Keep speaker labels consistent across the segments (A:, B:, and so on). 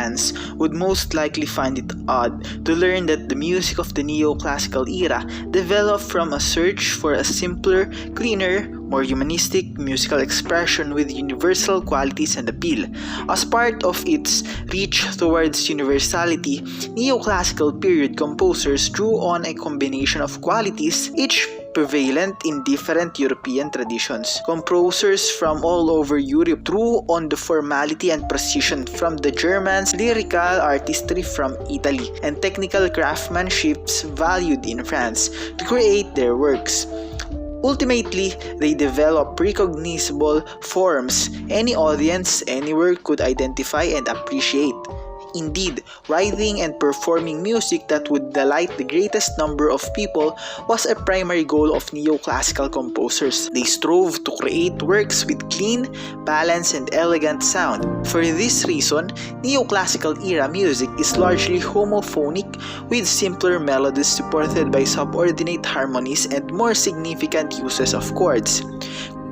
A: France would most likely find it odd to learn that the music of the neoclassical era developed from a search for a simpler, cleaner, more humanistic musical expression with universal qualities and appeal. As part of its reach towards universality, neoclassical period composers drew on a combination of qualities, each prevalent in different European traditions. Composers from all over Europe drew on the formality and precision from the Germans, lyrical artistry from Italy, and technical craftsmanships valued in France to create their works. Ultimately, they develop recognizable forms any audience anywhere could identify and appreciate. Indeed, writing and performing music that would delight the greatest number of people was a primary goal of neoclassical composers. They strove to create works with clean, balanced, and elegant sound. For this reason, neoclassical era music is largely homophonic with simpler melodies supported by subordinate harmonies and more significant uses of chords.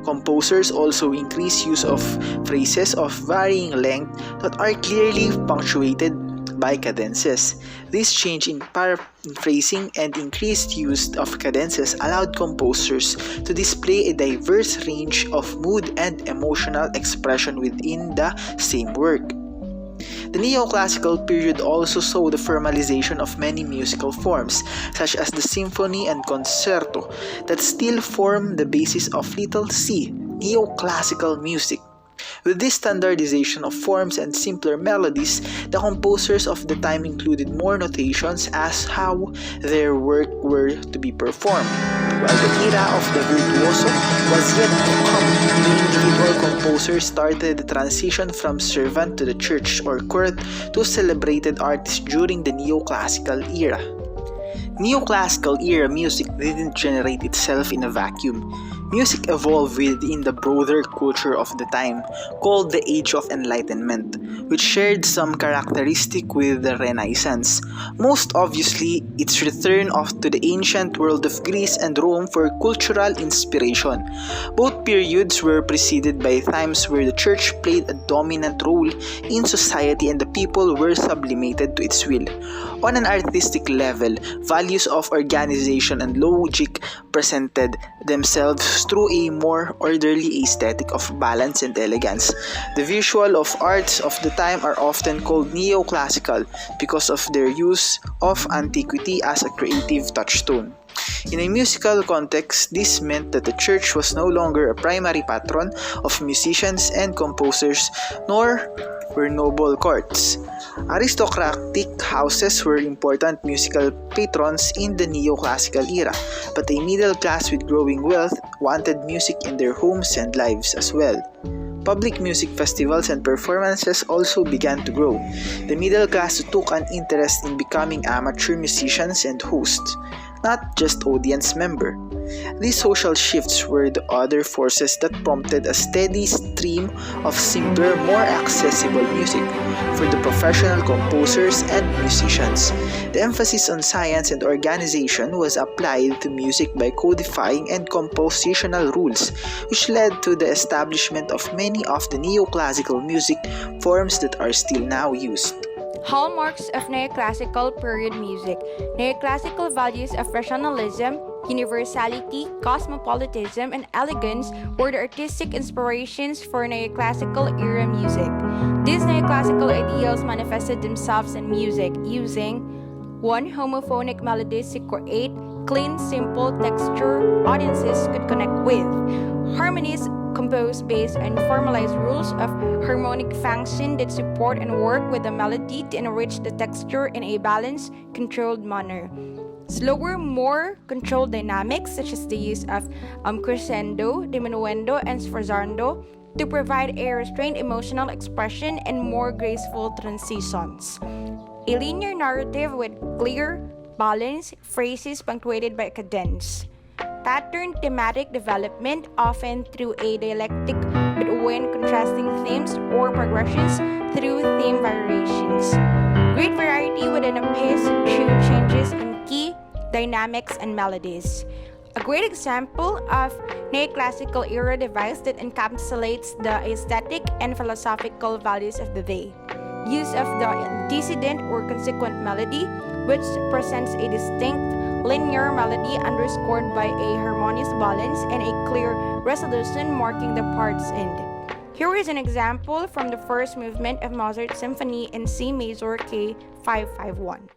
A: Composers also increase use of phrases of varying length that are clearly punctuated by cadences. This change in paraphrasing and increased use of cadences allowed composers to display a diverse range of mood and emotional expression within the same work. The neoclassical period also saw the formalization of many musical forms, such as the symphony and concerto, that still form the basis of Little C, neoclassical music. With this standardization of forms and simpler melodies, the composers of the time included more notations as how their work were to be performed. While the era of the virtuoso was yet to come, the individual composer started the transition from servant to the church or court to celebrated artists during the neoclassical era. Neoclassical era music didn't generate itself in a vacuum. Music evolved within the broader culture of the time, called the Age of Enlightenment, which shared some characteristic with the Renaissance. Most obviously, its return to the ancient world of Greece and Rome for cultural inspiration. Both periods were preceded by times where the church played a dominant role in society and the people were sublimated to its will. On an artistic level, values of organization and logic presented themselves through a more orderly aesthetic of balance and elegance. The visual of arts of the time are often called neoclassical because of their use of antiquity as a creative touchstone. In a musical context, this meant that the church was no longer a primary patron of musicians and composers, nor were noble courts. Aristocratic houses were important musical patrons in the neoclassical era, but a middle class with growing wealth wanted music in their homes and lives as well. Public music festivals and performances also began to grow. The middle class took an interest in becoming amateur musicians and hosts, not just audience member. These social shifts were the other forces that prompted a steady stream of simpler, more accessible music for the professional composers and musicians. The emphasis on science and organization was applied to music by codifying and compositional rules, which led to the establishment of many of the neoclassical music forms that are still now used.
B: Hallmarks of neoclassical period music. Neoclassical values of rationalism, universality, cosmopolitanism, and elegance were the artistic inspirations for neoclassical era music. These neoclassical ideals manifested themselves in music using 1. Homophonic melodies to create clean, simple texture audiences could connect with. Harmonies composed based on formalized rules of harmonic function that support and work with the melody to enrich the texture in a balanced, controlled manner. Slower, more controlled dynamics such as the use of crescendo, diminuendo, and sforzando to provide a restrained emotional expression and more graceful transitions. A linear narrative with clear, balanced phrases punctuated by cadence. Pattern thematic development, often through a dialectic between contrasting themes or progressions through theme variations. Great variety within a piece through changes in key, dynamics, and melodies. A great example of neoclassical era device that encapsulates the aesthetic and philosophical values of the day. use of the antecedent or consequent melody, which presents a distinct linear melody underscored by a harmonious balance and a clear resolution marking the part's end. Here is an example from the first movement of Mozart's Symphony in C major K 551.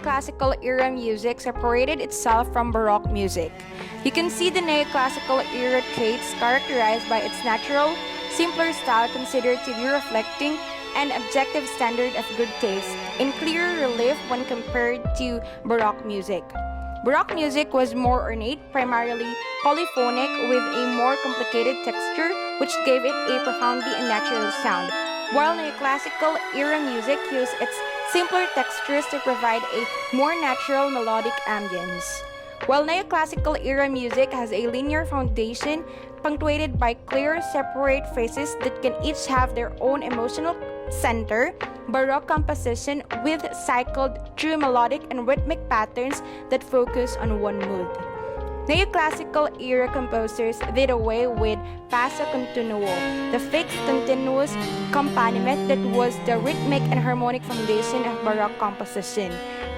B: Neoclassical era music separated itself from Baroque music. You can see the neoclassical era traits characterized by its natural, simpler style considered to be reflecting an objective standard of good taste, in clear relief when compared to Baroque music. Baroque music was more ornate, primarily polyphonic, with a more complicated texture, which gave it a profoundly unnatural sound, while neoclassical era music used its simpler textures to provide a more natural melodic ambience. While neoclassical era music has a linear foundation punctuated by clear, separate phrases that can each have their own emotional center, Baroque composition with cycled through melodic and rhythmic patterns that focus on one mood. Neoclassical era composers did away with passo continuo, the fixed continuous accompaniment that was the rhythmic and harmonic foundation of Baroque composition.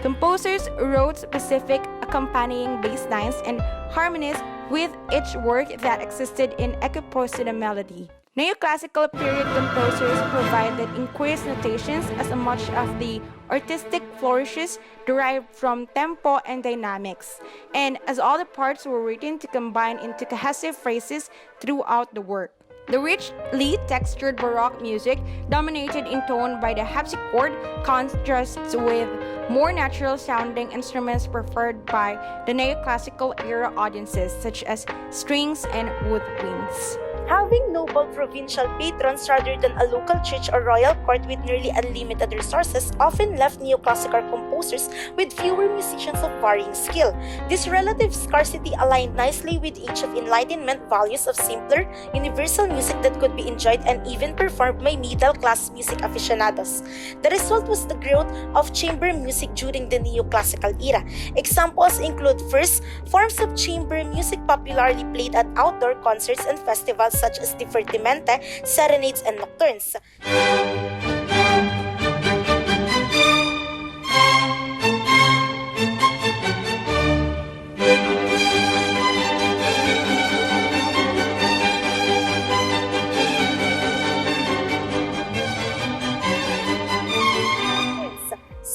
B: Composers wrote specific accompanying bass lines and harmonies with each work that existed in equipoise to the melody. Neoclassical period composers provided increased notations as much of the artistic flourishes derived from tempo and dynamics, and as all the parts were written to combine into cohesive phrases throughout the work. The richly textured Baroque music, dominated in tone by the harpsichord, contrasts with more natural-sounding instruments preferred by the neoclassical era audiences, such as strings and woodwinds.
C: Having noble provincial patrons rather than a local church or royal court with nearly unlimited resources often left neoclassical composers with fewer musicians of varying skill. This relative scarcity aligned nicely with Age of Enlightenment values of simpler, universal music that could be enjoyed and even performed by middle-class music aficionados. The result was the growth of chamber music during the neoclassical era. Examples include, first, forms of chamber music popularly played at outdoor concerts and festivals such as divertimento, serenades, and nocturnes.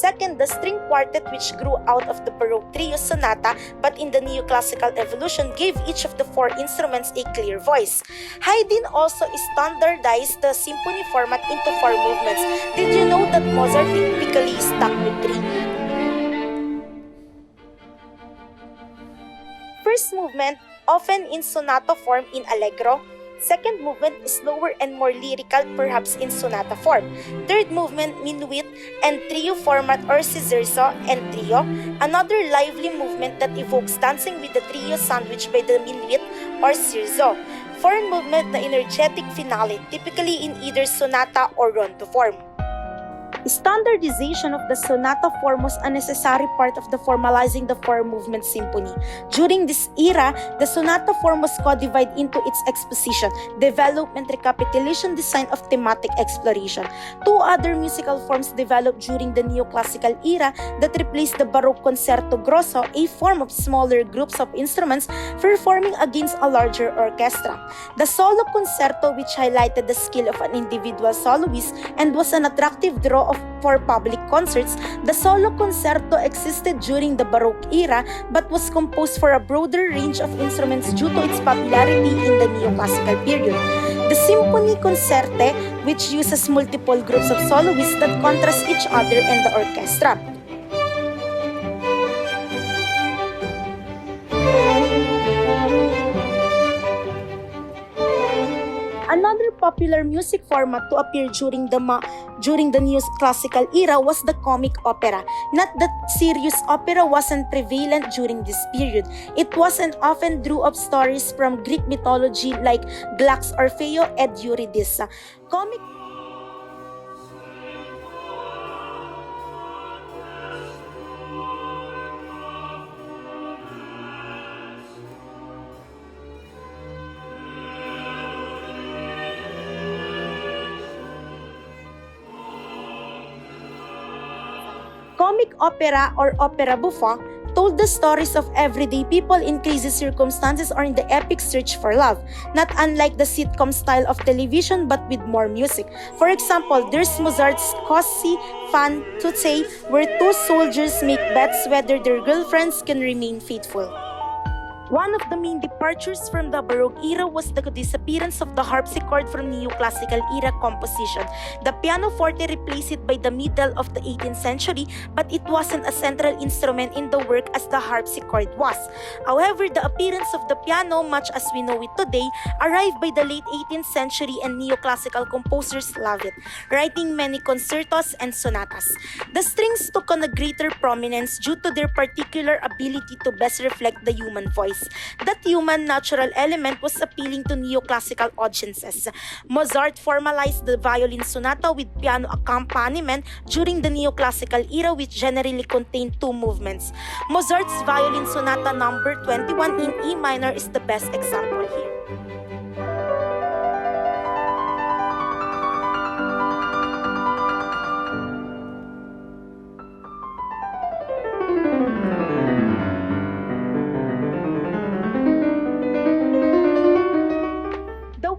C: Second, the string quartet, which grew out of the Baroque trio sonata but in the neoclassical evolution gave each of the four instruments a clear voice. Haydn also standardized the symphony format into four movements. Did you know that Mozart typically stuck with three? First movement, often in sonata form in allegro. Second movement is slower and more lyrical, perhaps in sonata form. Third movement, minuet and trio format or scherzo and trio. Another lively movement that evokes dancing with the trio sandwiched by the minuet or scherzo. Fourth movement, the energetic finale, typically in either sonata or rondo form. Standardization of the sonata form was a necessary part of the formalizing the four-movement symphony. During this era, the sonata form was codified into its exposition, development, recapitulation, design of thematic exploration. Two other musical forms developed during the neoclassical era that replaced the Baroque concerto grosso, a form of smaller groups of instruments performing against a larger orchestra. The solo concerto, which highlighted the skill of an individual soloist and was an attractive draw for public concerts. The solo concerto existed during the Baroque era but was composed for a broader range of instruments due to its popularity in the neoclassical period. The symphony concerte, which uses multiple groups of soloists that contrast each other and the orchestra. Another popular music format to appear during the neo-classical era was the comic opera. Not that serious opera wasn't prevalent during this period. It was and often drew up stories from Greek mythology like Gluck's Orfeo and Eurydice. Comic Comic opera or opera buffa told the stories of everyday people in crazy circumstances or in the epic search for love, not unlike the sitcom style of television but with more music. For example, there's Mozart's Così fan tutte, where two soldiers make bets whether their girlfriends can remain faithful. One of the main departures from the Baroque era was the disappearance of the harpsichord from neoclassical era composition. The pianoforte replaced it by the middle of the 18th century, but it wasn't a central instrument in the work as the harpsichord was. However, the appearance of the piano, much as we know it today, arrived by the late 18th century and neoclassical composers loved it, writing many concertos and sonatas. The strings took on a greater prominence due to their particular ability to best reflect the human voice. That human natural element was appealing to neoclassical audiences. Mozart formalized the violin sonata with piano accompaniment during the neoclassical era, which generally contained two movements. Mozart's violin sonata number 21 in E minor is the best example here.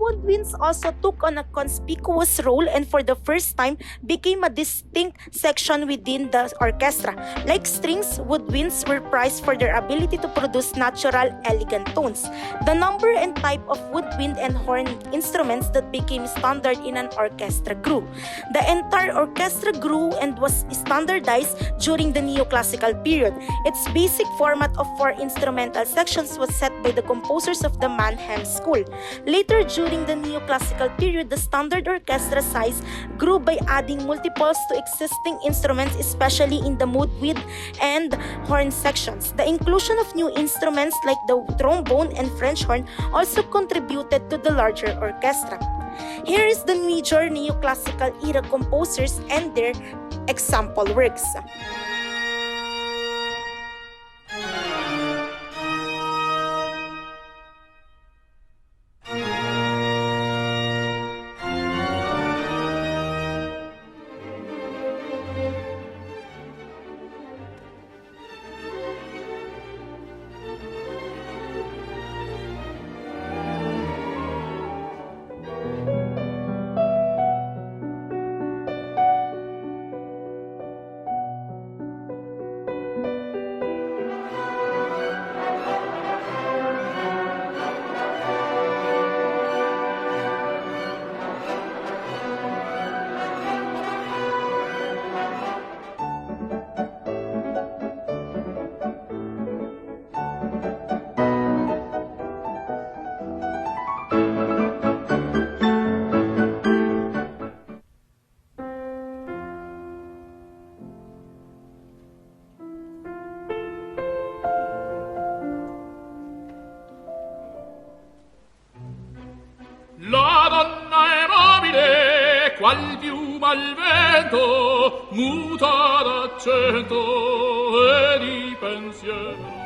C: Woodwinds also took on a conspicuous role and for the first time became a distinct section within the orchestra. Like strings, woodwinds were prized for their ability to produce natural, elegant tones. The number and type of woodwind and horn instruments that became standard in an orchestra grew. The entire orchestra grew and was standardized during the neoclassical period. Its basic format of 4 instrumental sections was set by the composers of the Mannheim School. Later, during the neoclassical period, the standard orchestra size grew by adding multiples to existing instruments, especially in the woodwind and horn sections. The inclusion of new instruments like the trombone and French horn also contributed to the larger orchestra. Here is the major neoclassical era composers and their example works.
D: La donna è mobile, qual piuma al vento, muta d'accento e di pensiero.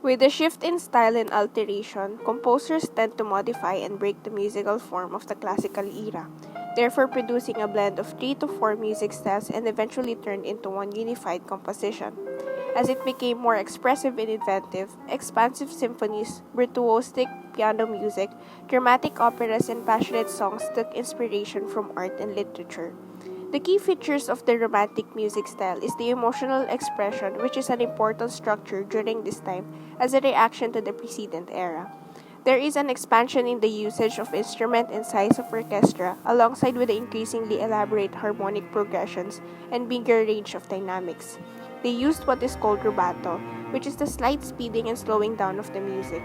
E: With the shift in style and alteration, composers tend to modify and break the musical form of the classical era, therefore producing a blend of 3 to 4 music styles and eventually turned into one unified composition. As it became more expressive and inventive, expansive symphonies, virtuosic piano music, dramatic operas, and passionate songs took inspiration from art and literature. The key features of the Romantic music style is the emotional expression, which is an important structure during this time as a reaction to the precedent era. There is an expansion in the usage of instrument and size of orchestra, alongside with the increasingly elaborate harmonic progressions and bigger range of dynamics. They used what is called rubato, which is the slight speeding and slowing down of the music.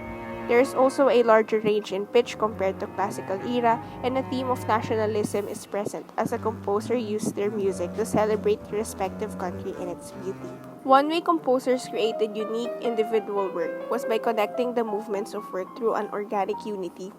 E: There is also a larger range in pitch compared to classical era, and a theme of nationalism is present as a composer used their music to celebrate the respective country and its beauty. One way composers created unique individual work was by connecting the movements of work through an organic unity.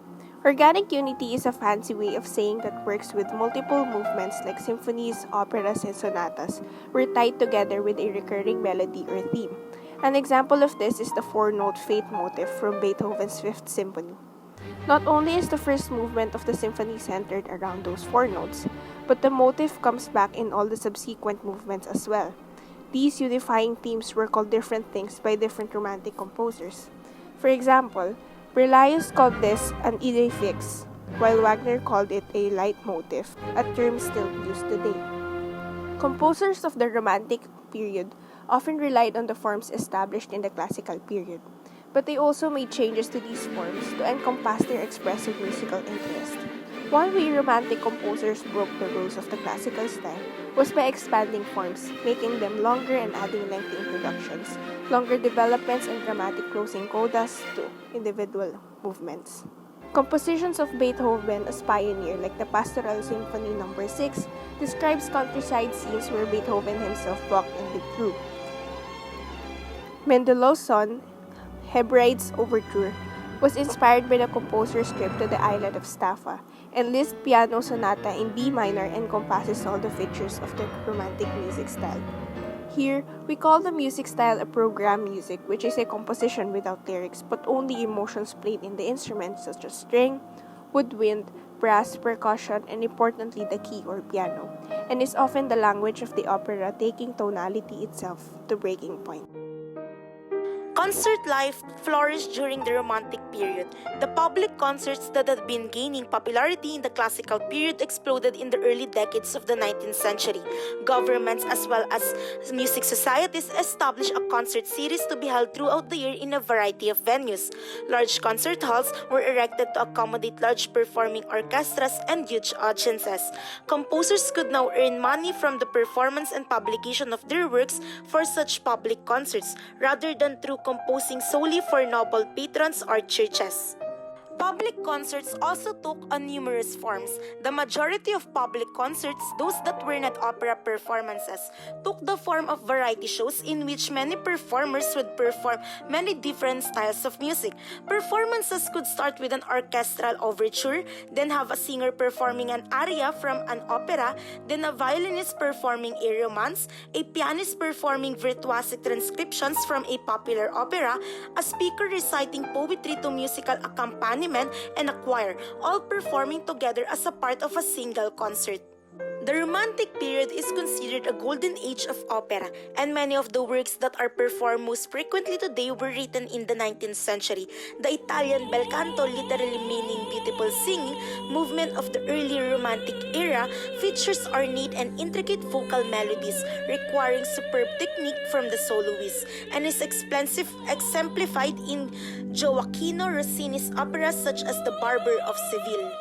E: Organic unity is a fancy way of saying that works with multiple movements like symphonies, operas, and sonatas were tied together with a recurring melody or theme. An example of this is the four-note Fate motif from Beethoven's Fifth Symphony. Not only is the first movement of the symphony centered around those four notes, but the motif comes back in all the subsequent movements as well. These unifying themes were called different things by different Romantic composers. For example, Berlioz called this an idée fixe, while Wagner called it a leitmotif, a term still used today. Composers of the Romantic period often relied on the forms established in the classical period, but they also made changes to these forms to encompass their expressive musical interest. One way Romantic composers broke the rules of the classical style was by expanding forms, making them longer and adding lengthy introductions, longer developments, and dramatic closing codas to individual movements. Compositions of Beethoven as pioneer, like the Pastoral Symphony No. 6, describes countryside scenes where Beethoven himself walked and lived through. Mendelssohn's Hebrides Overture was inspired by the composer's trip to the island of Staffa, and Liszt Piano Sonata in B minor encompasses all the features of the Romantic music style. Here, we call the music style a program music, which is a composition without lyrics but only emotions played in the instruments such as string, woodwind, brass, percussion, and importantly the key or piano, and is often the language of the opera, taking tonality itself to breaking point.
C: Concert life flourished during the Romantic period. The public concerts that had been gaining popularity in the classical period exploded in the early decades of the 19th century. Governments as well as music societies established a concert series to be held throughout the year in a variety of venues. Large concert halls were erected to accommodate large performing orchestras and huge audiences. Composers could now earn money from the performance and publication of their works for such public concerts, rather than through composing solely for noble patrons or churches. Public concerts also took on numerous forms. The majority of public concerts, those that were not opera performances, took the form of variety shows in which many performers would perform many different styles of music. Performances could start with an orchestral overture, then have a singer performing an aria from an opera, then a violinist performing a romance, a pianist performing virtuosic transcriptions from a popular opera, a speaker reciting poetry to musical accompaniment, and a choir, all performing together as a part of a single concert. The Romantic period is considered a golden age of opera, and many of the works that are performed most frequently today were written in the 19th century. The Italian bel canto, literally meaning beautiful singing, movement of the early Romantic era features ornate and intricate vocal melodies requiring superb technique from the soloist, and is exemplified in Gioacchino Rossini's operas such as The Barber of Seville.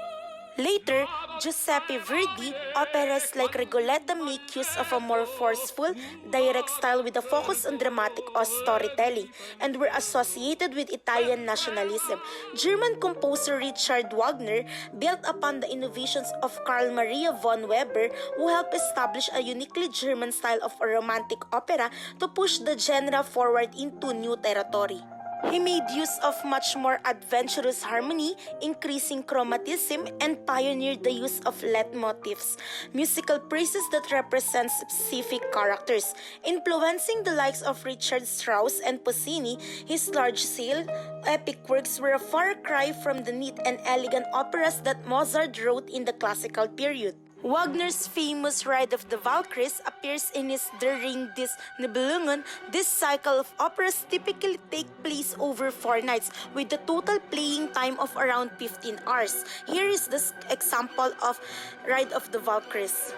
C: Later, Giuseppe Verdi, operas like Rigoletta make use of a more forceful, direct style with a focus on dramatic storytelling, and were associated with Italian nationalism. German composer Richard Wagner built upon the innovations of Carl Maria von Weber, who helped establish a uniquely German style of a romantic opera to push the genre forward into new territory. He made use of much more adventurous harmony, increasing chromatism, and pioneered the use of leitmotifs, musical phrases that represent specific characters. Influencing the likes of Richard Strauss and Puccini, his large-scale epic works were a far cry from the neat and elegant operas that Mozart wrote in the classical period. Wagner's famous Ride of the Valkyries appears in his Der Ring des Nibelungen. This cycle of operas typically take place over 4 nights with a total playing time of around 15 hours. Here is the example of Ride of the Valkyries.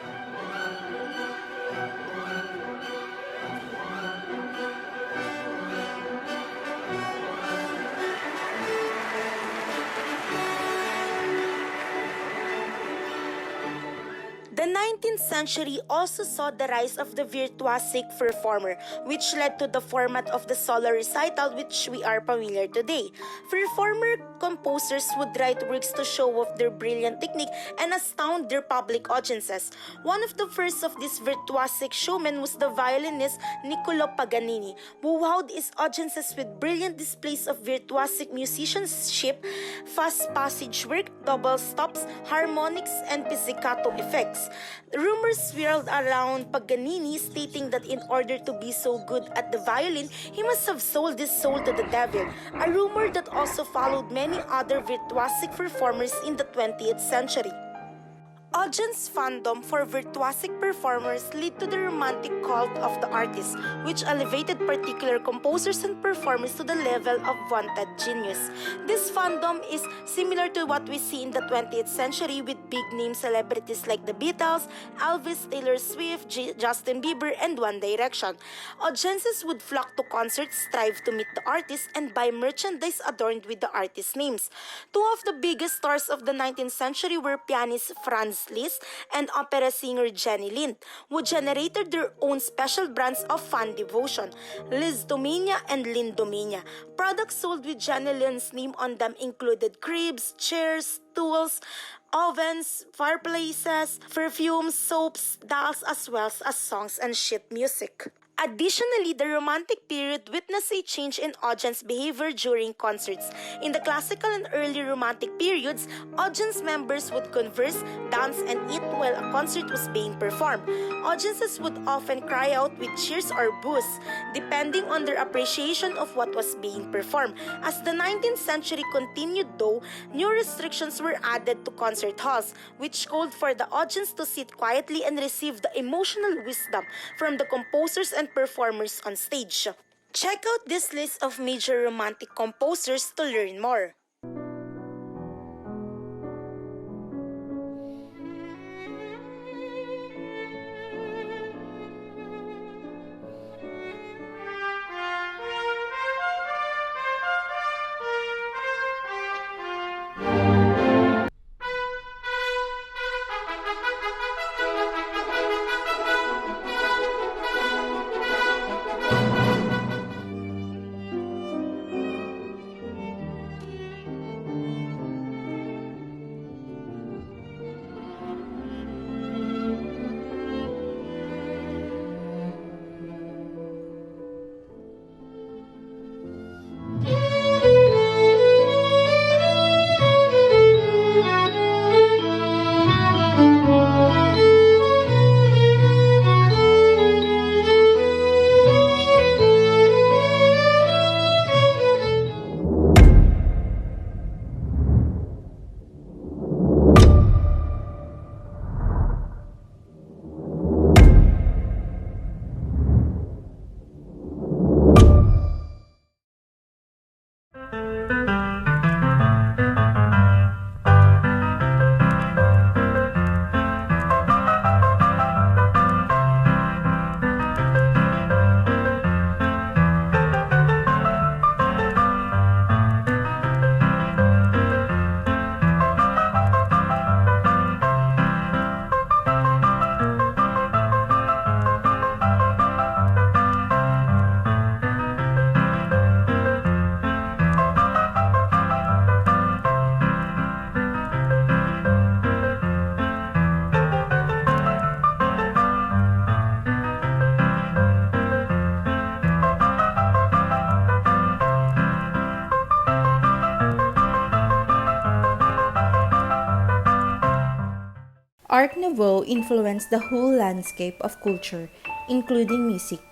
C: The 19th century also saw the rise of the virtuosic performer, which led to the format of the solo recital which we are familiar today. Performer composers would write works to show off their brilliant technique and astound their public audiences. One of the first of these virtuosic showmen was the violinist Niccolo Paganini, who wowed his audiences with brilliant displays of virtuosic musicianship, fast passage work, double stops, harmonics, and pizzicato effects. Rumors swirled around Paganini stating that in order to be so good at the violin, he must have sold his soul to the devil, a rumor that also followed many other virtuosic performers in the 20th century. Audience fandom for virtuosic performers led to the romantic cult of the artist, which elevated particular composers and performers to the level of wanted genius. This fandom is similar to what we see in the 20th century with big-name celebrities like the Beatles, Elvis, Taylor Swift, Justin Bieber, and One Direction. Audiences would flock to concerts, strive to meet the artists, and buy merchandise adorned with the artists' names. Two of the biggest stars of the 19th century were pianist Franz Liszt and opera singer Jenny Lind, who generated their own special brands of fan devotion, Lisztomania and Lindomania. Products sold with Jenny Lind's name on them included cribs, chairs, stools, ovens, fireplaces, perfumes, soaps, dolls, as well as songs and sheet music. Additionally, the Romantic period witnessed a change in audience behavior during concerts. In the classical and early Romantic periods, audience members would converse, dance, and eat while a concert was being performed. Audiences would often cry out with cheers or boos, depending on their appreciation of what was being performed. As the 19th century continued though, new restrictions were added to concert halls, which called for the audience to sit quietly and receive the emotional wisdom from the composers and performers on stage. Check out this list of major Romantic composers to learn more.
F: Art Nouveau influenced the whole landscape of culture, including music.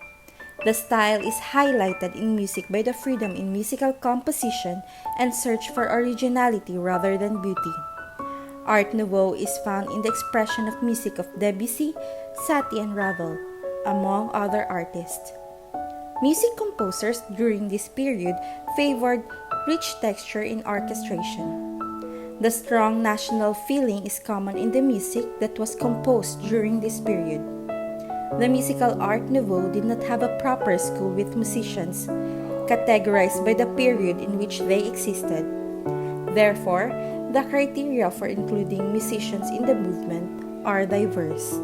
F: The style is highlighted in music by the freedom in musical composition and search for originality rather than beauty. Art Nouveau is found in the expression of music of Debussy, Satie, and Ravel, among other artists. Music composers during this period favored rich texture in orchestration. The strong national feeling is common in the music that was composed during this period. The musical Art Nouveau did not have a proper school with musicians, categorized by the period in which they existed. Therefore, the criteria for including musicians in the movement are diverse.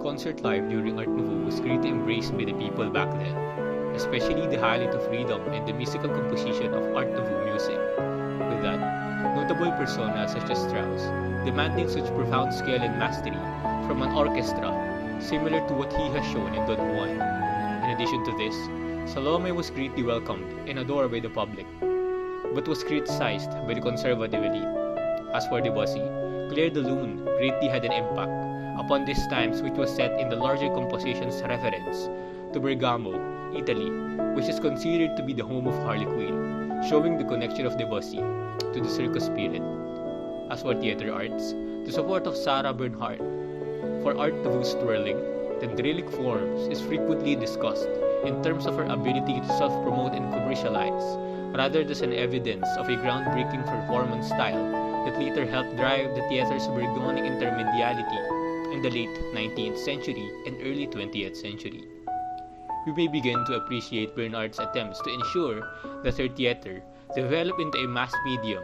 G: Concert life during Art Nouveau was greatly embraced by the people back then, especially the highlight of freedom and the musical composition of Art Nouveau music. With that, notable personas such as Strauss, demanding such profound skill and mastery from an orchestra, similar to what he has shown in Don Juan. In addition to this, Salome was greatly welcomed and adored by the public, but was criticized by the conservative elite. As for Debussy, Clair de Lune greatly had an impact upon these times, which was set in the larger composition's reference to Bergamo, Italy, which is considered to be the home of Harlequin, showing the connection of Debussy to the circus spirit. As for theater arts, the support of Sarah Bernhardt for Art Nouveau's twirling, dendrilic forms is frequently discussed in terms of her ability to self-promote and commercialize, rather than an evidence of a groundbreaking performance style that later helped drive the theater's Bergonic intermediality in the late 19th century and early 20th century. We may begin to appreciate Bernhardt's attempts to ensure that her theater developed into a mass medium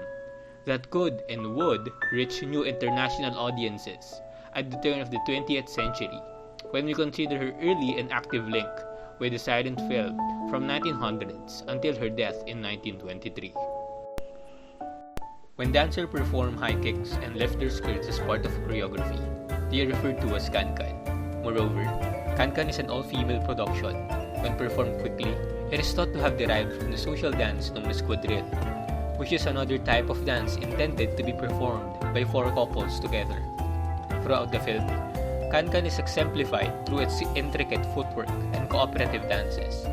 G: that could and would reach new international audiences at the turn of the 20th century, when we consider her early and active link with the silent film from 1900s until her death in 1923. When dancers perform high kicks and lift their skirts as part of choreography, they are referred to as can-can. Moreover, can-can is an all-female production. When performed quickly, it is thought to have derived from the social dance known as quadrille, which is another type of dance intended to be performed by four couples together. Throughout the film, can-can is exemplified through its intricate footwork and cooperative dances,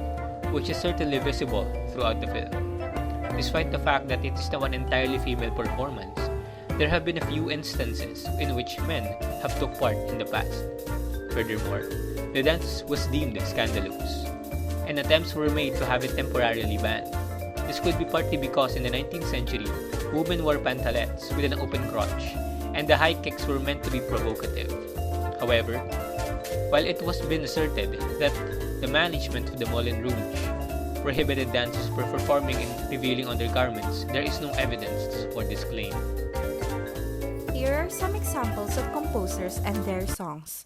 G: which is certainly visible throughout the film. Despite the fact that it is now an entirely female performance, there have been a few instances in which men have took part in the past. Furthermore, the dance was deemed scandalous, and attempts were made to have it temporarily banned. This could be partly because in the 19th century, women wore pantalettes with an open crotch, and the high kicks were meant to be provocative. However, while it was been asserted that the management of the Moulin Rouge prohibited dancers from performing in revealing undergarments, there is no evidence for this claim.
F: Here are some examples of composers and their songs.